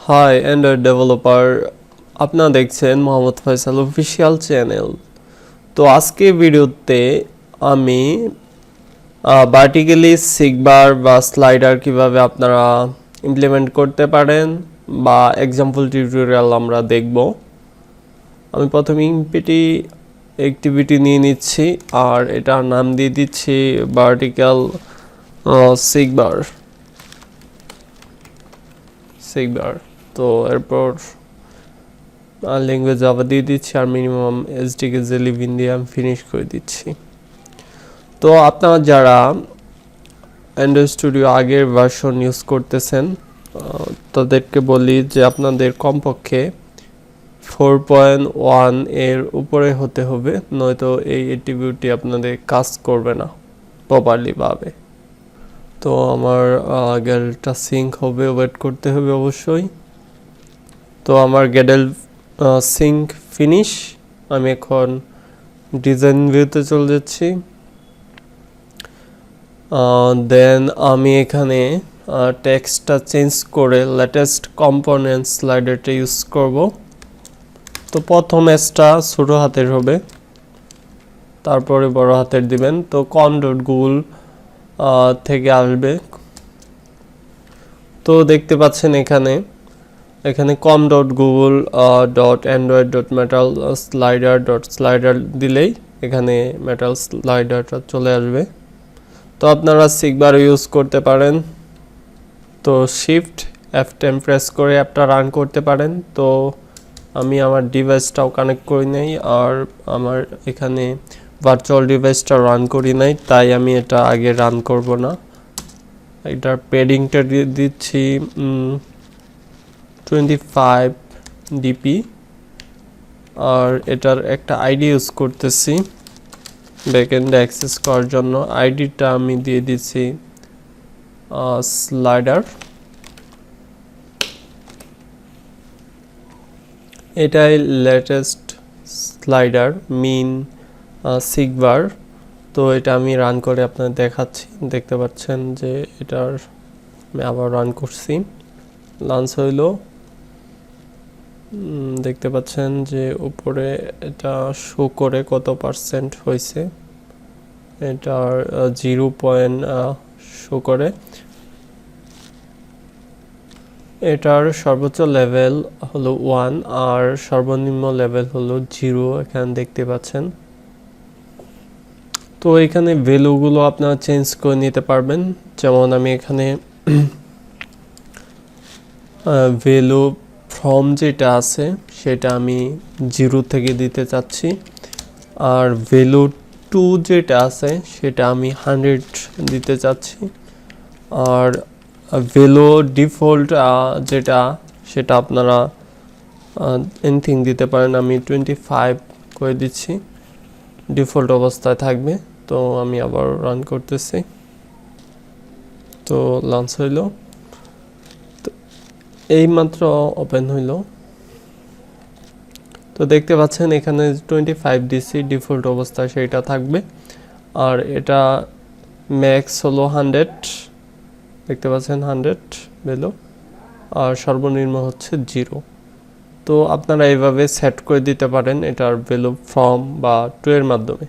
High Android developer, আপনারা দেখছেন Mohammad Faisal official channel. তো আজকে ভিডিওতে আমি ভার্টিক্যালি সিগবার বা স্লাইডার কিভাবে আপনারা ইমপ্লিমেন্ট করতে পারেন বা এক্সাম্পল টিউটোরিয়াল আমরা দেখব। আমি প্রথমে ইমপিটি অ্যাক্টিভিটি নিয়ে নিচ্ছি আর এটার নাম দিয়ে দিচ্ছি ভার্টিক্যাল সিগবার। তো এরপর ল্যাঙ্গুয়েজ জাভা দিয়ে দিচ্ছি আর মিনিমাম এসডিকে জেলিবিন দিয়ে আমি ফিনিশ করে দিচ্ছি। তো আপনারা যারা অ্যান্ড্রয়েড স্টুডিও আগের ভার্সন ইউজ করতেছেন তাদেরকে বলি যে আপনাদের কমপক্ষে 4.1 এর উপরে হতে হবে, নয়তো এই অ্যাট্রিবিউটটি আপনাদের কাজ করবে না প্রপারলি ভাবে। তো আমার গ্যাডেলটা সিঙ্ক হবে, ওয়েট করতে হবে অবশ্যই। তো আমার গ্যাডেল সিঙ্ক ফিনিশ। আমি এখন ডিজাইন ভিউতে চলে যাচ্ছি। দেন আমি এখানে টেক্সটটা চেঞ্জ করে লেটেস্ট কম্পোনেন্ট স্লাইডারটা ইউজ করব। তো প্রথম এসটা ছোট হাতের হবে, তারপরে বড় হাতের দিবেন। তো com.google থেকে আসবে। তো দেখতে পাচ্ছেন এখানে com.google.android.metal_slider দিলেই এখানে মেটাল স্লাইডারটা চলে আসবে। তো আপনারা সিগবার ইউজ করতে পারেন। তো শিফট F10 প্রেস করে অ্যাপটা রান করতে পারেন। তো আমি আমার ডিভাইসটাও কানেক্ট করি নাই আর আমার এখানে ভার্চুয়াল ডিভাইসটা রান করি নাই, তাই আমি এটা আগে রান করব না। এটার প্যাডিংটা দিয়ে দিচ্ছি 25 dp আর এটার একটা আইডি ইউজ করতেছি ব্যাকএন্ডে অ্যাক্সেস করার জন্য। আইডিটা আমি দিয়ে দিচ্ছি স্লাইডার। এটাই লেটেস্ট স্লাইডার মিন সিগবার। তো এটা আমি রান করে আপনাদের দেখাচ্ছি। দেখতে পাচ্ছেন যে এটার আমি আবার রান করছি, লঞ্চ হইল। দেখতে পাচ্ছেন যে উপরে এটা শো করে কত পার্সেন্ট হয়েছে, এটার 0 পয়েন্ট শো করে। এটার সর্বোচ্চ লেভেল হলো 1 আর সর্বনিম্ন লেভেল হলো 0, এখানে দেখতে পাচ্ছেন। তো এখানে ভ্যালুগুলো আপনারা চেঞ্জ করে নিতে পারবেন। যেমন আমি এখানে ভ্যালু ফ্রম যেটা আছে সেটা আমি 0 থেকে দিতে চাচ্ছি, আর ভ্যালু টু যেটা আছে সেটা আমি 100 দিতে চাচ্ছি, আর ভ্যালু ডিফল্ট যেটা সেটা আপনারা এনিথিং দিতে পারেন। আমি 25 করে দিচ্ছি, ডিফল্ট অবস্থায় থাকবে। তো আমি আবার রান করতেছি। তো লঞ্চ হইল, তো এইমাত্র ওপেন হইল। তো দেখতে পাচ্ছেন এখানে 25 ডিসি ডিফল্ট অবস্থায় সেইটা থাকবে, আর এটা ম্যাক্স হলো 100, দেখতে পাচ্ছেন 100 ভ্যালু, আর সর্বনিম্ন হচ্ছে 0। তো আপনারা এইভাবে সেট করে দিতে পারেন এটার ভ্যালু ফ্রম বা টু এর মাধ্যমে।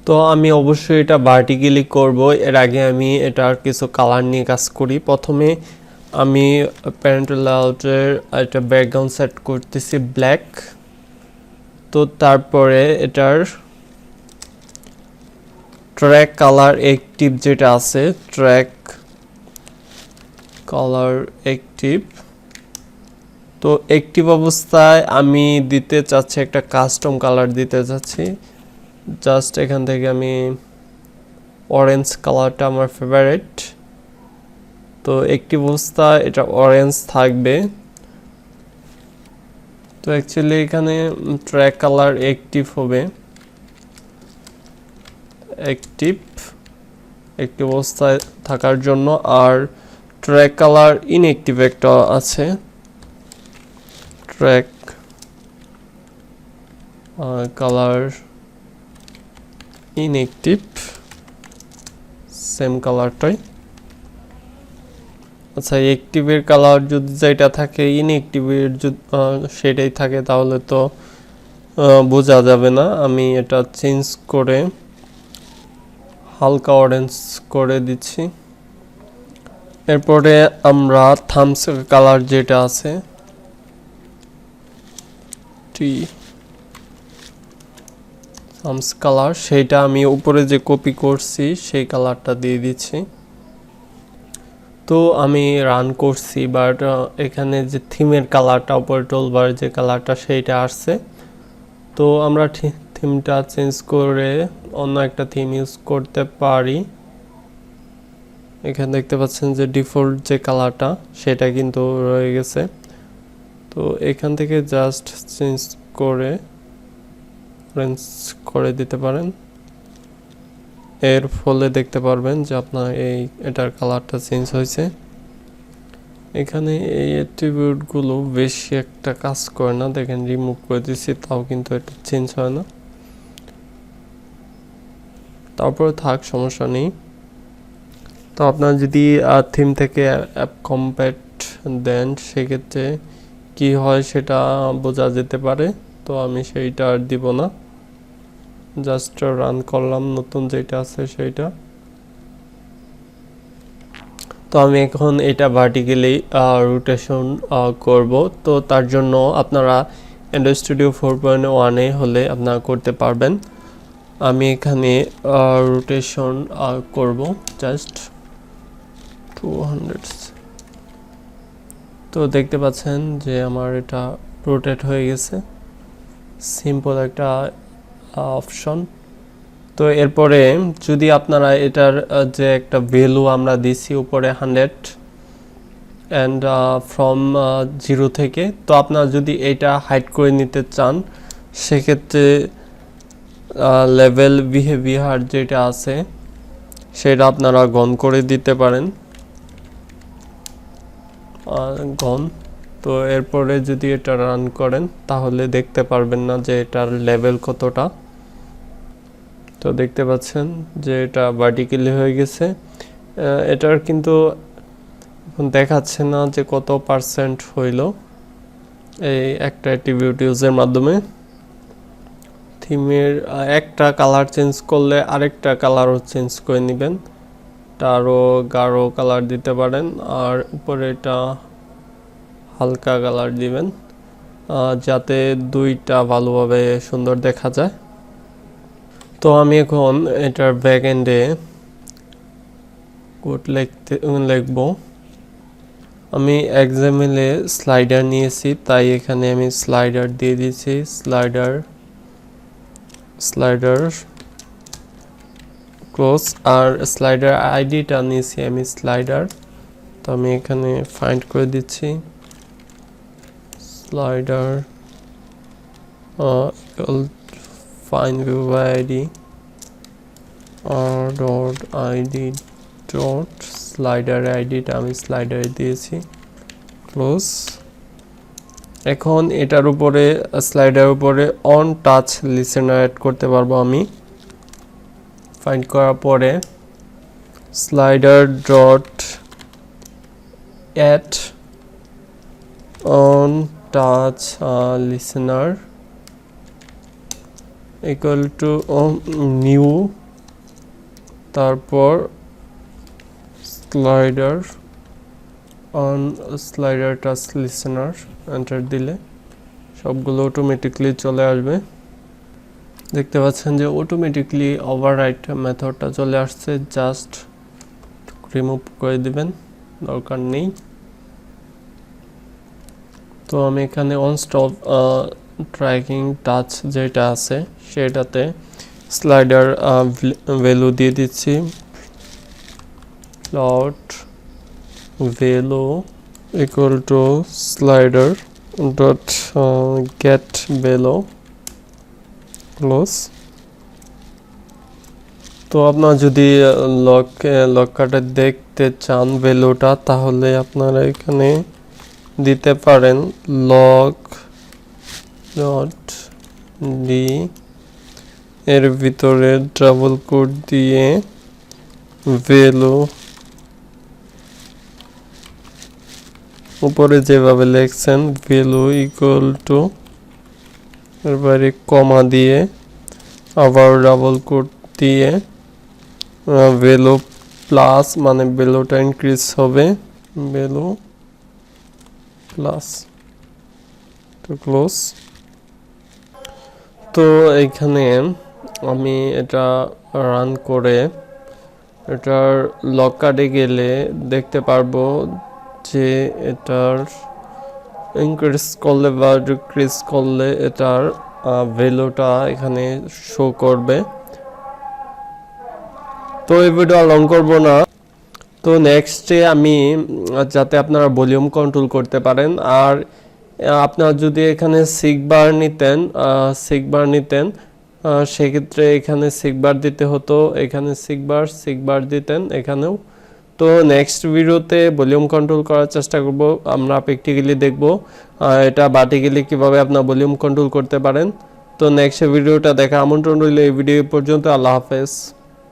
তো আমি অবশ্যই এটা ভার্টিক্যালি করব, এর আগে আমি এটার কিছু কালার নিয়ে কাজ করি। প্রথমে আমি প্যারেন্টাল লেআউটের একটা ব্যাকগ্রাউন্ড সেট করতেছি ব্ল্যাক। তো তারপরে এটার ট্র্যাক কালার অ্যাক্টিভ যেটা আছে, ট্র্যাক কালার অ্যাক্টিভ, তো অ্যাক্টিভ অবস্থায় আমি দিতে চাচ্ছি একটা কাস্টম কালার দিতে চাচ্ছি। জাস্ট এখান থেকে আমি অরেঞ্জ কালারটা আমার ফেভারিট। তো অ্যাক্টিভ অবস্থায় এটা অরেঞ্জ থাকবে। তো অ্যাকচুয়ালি এখানে ট্র্যাক কালার অ্যাক্টিভ হবে, অ্যাক্টিভ অবস্থায় থাকার জন্য, আর ট্র্যাক কালার ইনঅ্যাক্টিভ একটা আছে, ট্র্যাক কালার ইনঅ্যাক্টিভ, সেম কালারটাই। আচ্ছা, অ্যাক্টিভের কালার যদি যেটা থাকে ইনঅ্যাক্টিভের যদি সেটাই থাকে তাহলে তো বোঝা যাবে না। আমি এটা চেঞ্জ করে হালকা অরেঞ্জ করে দিচ্ছি। এরপরে আমরা থামস কালার যেটা আছে থামস কালার, সেইটা আমি উপরে যে কপি করছি সেই কালারটা দিয়ে দিচ্ছি। তো আমি রান করছি, বাট এখানে যে থিমের কালারটা উপরে টুলবার যে কালারটা সেইটা আসছে। তো আমরা থিমটা চেঞ্জ করে অন্য একটা থিম ইউজ করতে পারি। এখানে দেখতে পাচ্ছেন যে ডিফল্ট যে কালারটা সেটা কিন্তু রয়ে গেছে। তো এখান থেকে জাস্ট চেঞ্জ করে অরেঞ্জ করে দিতে পারেন। এর ফলে দেখতে পারবেন যে আপনার এটার কালারটা চেঞ্জ হয়েছে। এখানে এই অ্যাট্রিবিউটগুলো বেশি একটা কাজ করে না, দেখেন রিমুভ করে দিচ্ছি তাও কিন্তু এটা চেঞ্জ হয় না। তারপরে থাক, সমস্যা নেই। তো আপনার যদি থিম থেকে অ্যাপ কম্প্যাক্ট দেন সেক্ষেত্রে কি হয় সেটা বোঝা যেতে পারে। তো আমি সেইটা আর দিব না, জাস্ট রান করলাম নতুন যেটা আছে সেইটা। তো আমি এখন এটা ভার্টিক্যালি রোটেশন করব। তো তার জন্য আপনারা অ্যান্ড্রয়েড স্টুডিও 4.1 হলে আপনারা করতে পারবেন। আমি এখানে রোটেশন করব জাস্ট 200। তো দেখতে পাচ্ছেন যে আমার এটা রোটেট হয়ে গেছে, সিম্পল একটা অপশন। তো এরপরে যদি আপনারা এটার যে একটা ভ্যালু আমরা দিছি উপরে 100 অ্যান্ড ফ্রম 0 থেকে, তো আপনারা যদি এটা হাইড করে নিতে চান সেক্ষেত্রে লেভেল বিহেভিয়ার যেটা আছে সেটা আপনারা গন করে দিতে পারেন, গন। তো এরপরে যদি এটা রান করেন তাহলে দেখতে পারবেন না যে এটার লেভেল কতটা। তো দেখতে পাচ্ছেন যে এটা ভার্টিক্যালি হয়ে গেছে। এটার কিন্তু এখন দেখাচ্ছে না যে কত পার্সেন্ট হইল এই একটা অ্যাট্রিবিউট ইউজের মাধ্যমে। থিমের একটা কালার চেঞ্জ করলে আরেকটা কালারও চেঞ্জ করে নেবেন, এটা আরও গাঢ় কালার দিতে পারেন, আর উপরে এটা হালকা কালার দিবেন যাতে দুইটা ভালোভাবে সুন্দর দেখা যায়। তো আমি এখন এটার ব্যাক এন্ডে কোড লিখব। আমি এক্সাম্পলে স্লাইডার নিয়েছি তাই এখানে আমি স্লাইডার দিয়ে দিয়েছি, স্লাইডার ক্লোজ। আর স্লাইডার আইডিটা নিয়েছি আমি স্লাইডার, তো আমি এখানে ফাইন্ড করে দিচ্ছি slider find view by id dot id dot slider id টা আমি স্লাইডারে দিয়েছি, ক্লোজ। এখন এটার উপরে স্লাইডার উপরে অন টাচ লিসেনার অ্যাড করতে পারবো আমি। ফাইন্ড করার পরে slider dot add on touch listener equal to new, তারপর slider on slider touch listener enter দিলে সবগুলো অটোমেটিকলি চলে আসবে। দেখতে পাচ্ছেন যে অটোমেটিকলি ওভাররাইট মেথডটা চলে আসছে, জাস্ট রিমুভ করে দিবেন, দরকার নেই। তো আমি এখানে অন স্টপ ট্র্যাকিং টাচ যেটা আছে সেটাতে স্লাইডার ভ্যালু দিয়ে দিচ্ছি, plot value equal to slider dot gate value, close. তো আপনারা যদি লক কাটে দেখতে চান ভ্যালুটা তাহলে আপনারা এখানে দিতে পারেন লক ডট ডি, এর ভিতরে ডাবল কোড দিয়ে ভ্যালু উপরে যেভাবে লিখছেন ভ্যালু ইকুয়াল টু এরপরে কমা দিয়ে আবার ডাবল কোট দিয়ে ভ্যালু প্লাস মানে ভ্যালুটা ইনক্রিজ হবে ভ্যালু প্লাস টু ক্লোজ। তো এইখানে আমি এটা রান করে এটার লগ কার্ডে গেলে দেখতে পারবো যে এটার ইনক্রিজ করলে বা ডিক্রিজ করলে এটার ভ্যালুটা এখানে শো করবে। তো এই ভিডিও লং করব না। তো নেক্সটে আমি যাতে আপনারা ভলিউম কন্ট্রোল করতে পারেন, আর আপনারা যদি এখানে সিগবার নিতেন সেক্ষেত্রে এখানে সিগবার দিতে হতো, এখানে সিগবার দিতেন এখানেও। তো নেক্সট ভিডিওতে ভলিউম কন্ট্রোল করার চেষ্টা করব, আমরা প্র্যাকটিক্যালি দেখব এটা ভার্টিক্যালি কিভাবে আপনারা ভলিউম কন্ট্রোল করতে পারেন। তো নেক্সট ভিডিওটা দেখা আমন্ত্রণ রইল। এই ভিডিও পর্যন্ত, আল্লাহ হাফেজ।